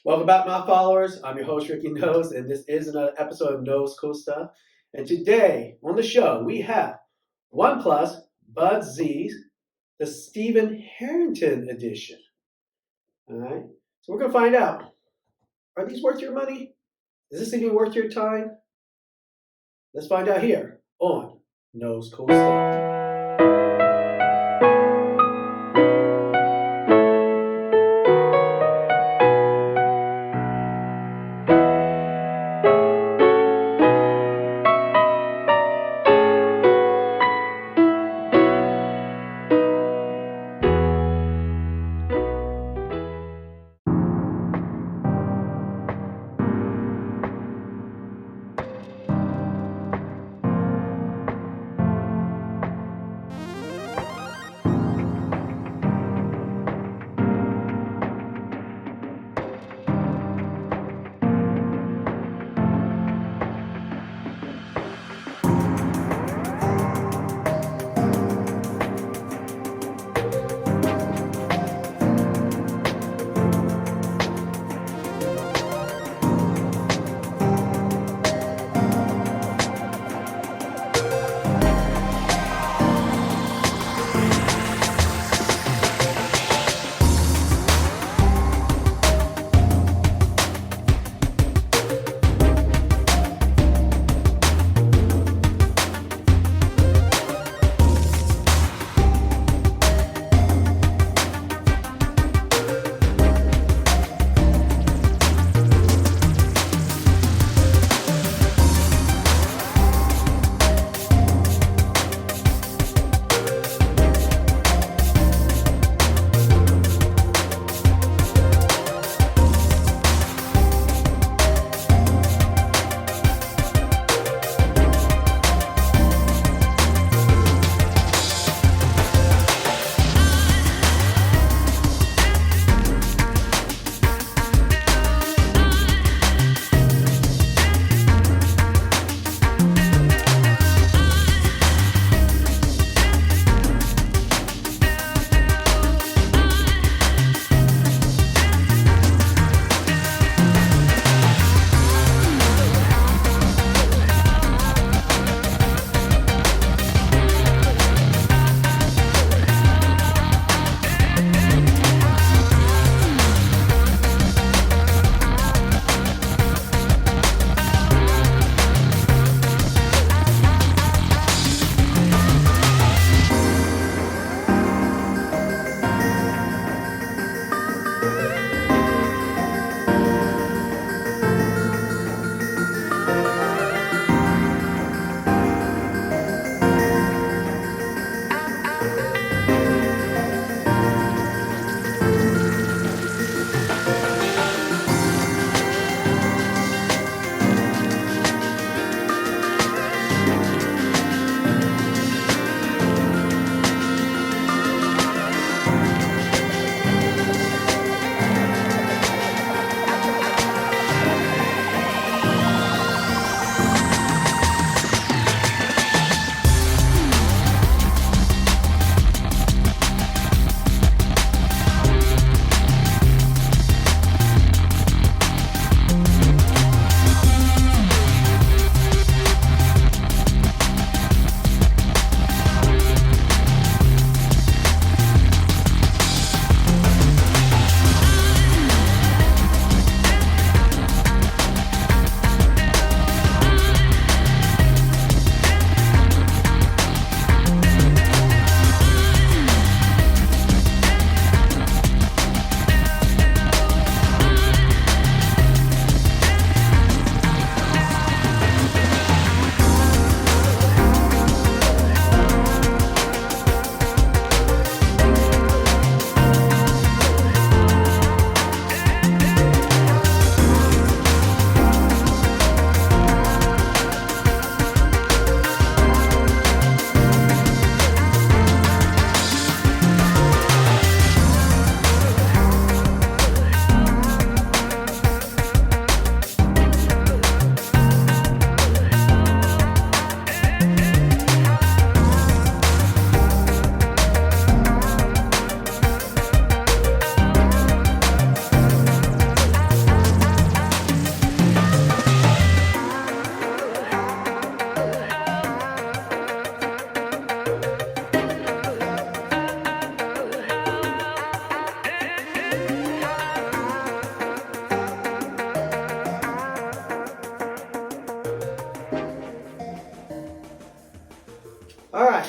Welcome back, my followers. I'm your host, Ricky Knoles, and this is another episode of Knoles CoolStuff. And today on the show, we have OnePlus Buds Z, the Steven Harrington Edition. All right, so we're going to find out, are these worth your money? Is this even worth your time? Let's find out here on Knoles CoolStuff.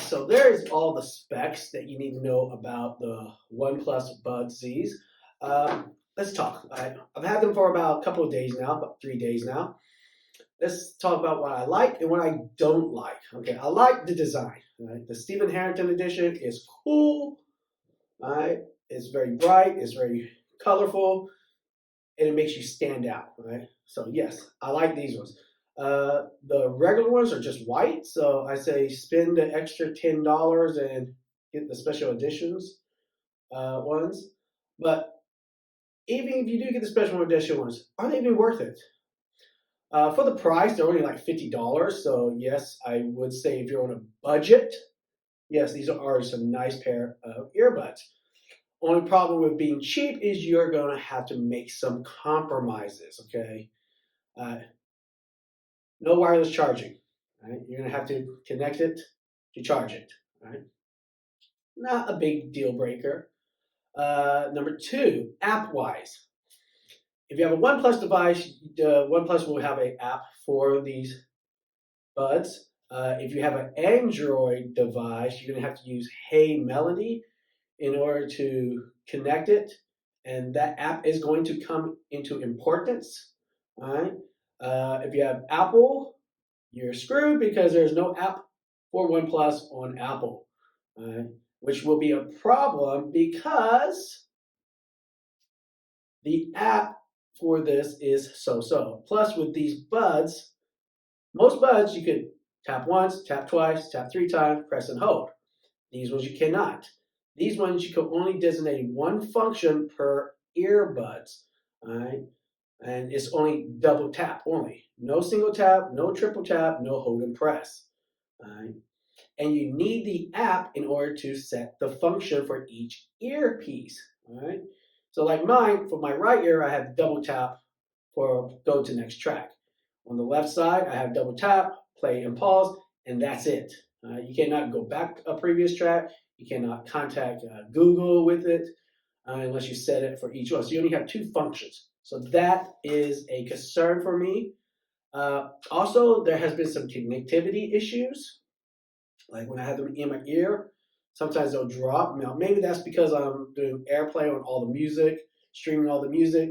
so there's all the specs that you need to know about the OnePlus Buds Zs. Let's talk. I've had them for about a couple of days now, about 3 days now. Let's talk about what I like and what I don't like. Okay, I like the design. Right? The Steven Harrington Edition is cool. Right? It's very bright. It's very colorful, and it makes you stand out. Right? So yes, I like these ones. The regular ones are just white, so I say spend the extra $10 and get the special editions ones. But even if you do get the special edition ones, are they even worth it? For the price, they're only like $50. So yes, I would say if you're on a budget, yes, these are some nice pair of earbuds. Only problem with being cheap is you're going to have to make some compromises. Okay, no wireless charging. Right? You're going to have to connect it to charge it. Right? Not a big deal breaker. Number two, app-wise. If you have a OnePlus device, OnePlus will have an app for these buds. If you have an Android device, you're going to have to use Hey Melody in order to connect it, and that app is going to come into importance. All right. If you have Apple, you're screwed because there's no app for OnePlus on Apple, all right? Which will be a problem because the app for this is so-so. Plus, with these buds, most buds you could tap once, tap twice, tap 3 times, press and hold. These ones you cannot. These ones you can only designate one function per earbuds. All right. And it's only double tap only. No single tap, no triple tap, no hold and press. All right. And you need the app in order to set the function for each earpiece. All right. So like mine, for my right ear, I have double tap for go to next track. On the left side, I have double tap, play and pause, and that's it. You cannot go back a previous track. You cannot contact Google with it unless you set it for each one. So you only have 2 functions. So that is a concern for me. Also, there has been some connectivity issues. Like when I have them in my ear, sometimes they'll drop. Now, maybe that's because I'm doing AirPlay on all the music, streaming all the music.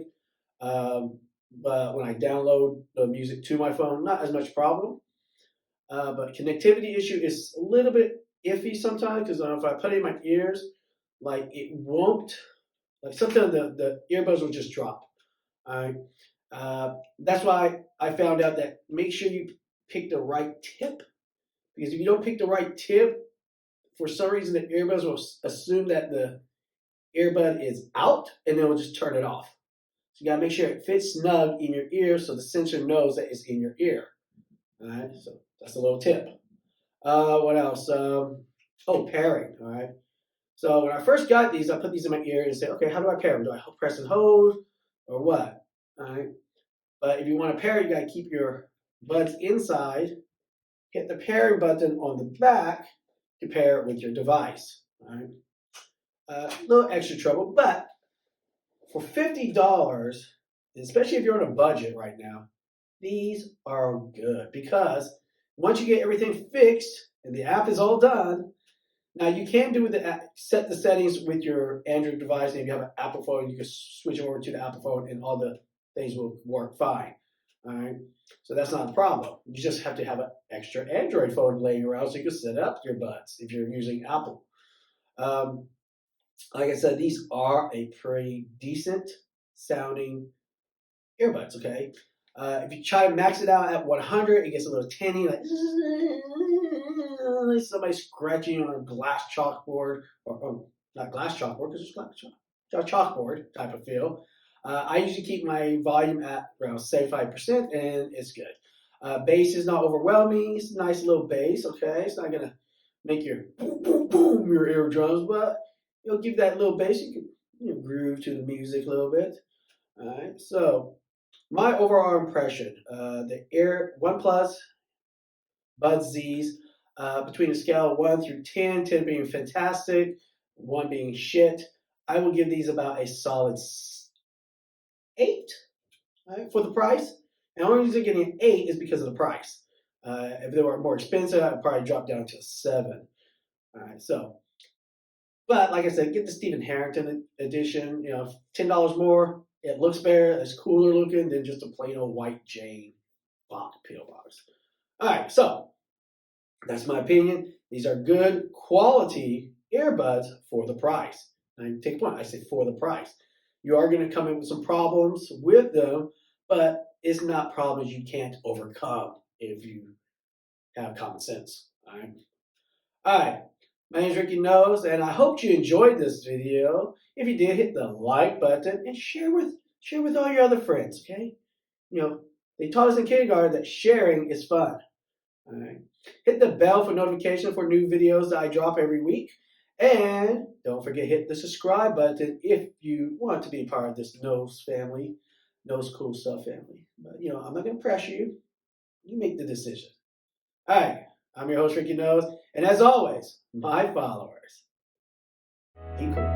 But when I download the music to my phone, not as much problem. But connectivity issue is a little bit iffy sometimes because if I put it in my ears, like it won't, like sometimes the earbuds will just drop. All right. That's why I found out that make sure you pick the right tip, because if you don't pick the right tip, for some reason the earbuds will assume that the earbud is out and then will just turn it off. So you gotta make sure it fits snug in your ear so the sensor knows that it's in your ear. All right, so that's a little tip. What else? Pairing. All right. So when I first got these, I put these in my ear and said, okay, how do I pair them? Do I press and hold or what? All right. But if you want to pair, you got to keep your buds inside, hit the pairing button on the back to pair it with your device. All right. A little extra trouble, but for $50, especially if you're on a budget right now, these are good because once you get everything fixed and the app is all done, now you can do the app, set the settings with your Android device. And if you have an Apple phone, you can switch over to the Apple phone and all the things will work fine. All right, so that's not a problem. You just have to have an extra Android phone laying around so you can set up your buds if you're using Apple. Like I said, these are a pretty decent sounding earbuds. Okay, if you try to max it out at 100, it gets a little tinny, like somebody scratching on a glass chalkboard, or not glass chalkboard because it's glass chalkboard type of feel. I usually keep my volume at around 75%, and it's good. Bass is not overwhelming. It's a nice little bass. Okay, it's not gonna make your boom boom boom your eardrums, but it'll give that little bass. You can groove to the music a little bit. All right, so my overall impression, the OnePlus Buds Z's, between a scale of 1 through 10, 10 being fantastic, 1 being shit, I will give these about a solid 8, right, for the price. And the only reason getting an 8 is because of the price. If they were more expensive, I'd probably drop down to a 7. All right, so, but like I said, get the Steven Harrington edition. You know, $10 more. It looks better. It's cooler looking than just a plain old white Jane box, PO box. All right, so that's my opinion. These are good quality earbuds for the price. And take a point. I say for the price. You are going to come in with some problems with them, but it's not problems you can't overcome if you have common sense. All right. All right. My name is Ricky Knoles, and I hope you enjoyed this video. If you did, hit the like button and share with all your other friends. Okay. You know, they taught us in kindergarten that sharing is fun. All right. Hit the bell for notification for new videos that I drop every week. And don't forget, hit the subscribe button if you want to be part of this Knoles family, Knoles Cool Stuff family. But, you know, I'm not going to pressure you. You make the decision. All right. I'm your host, Ricky Knoles. And as always, my followers, be cool.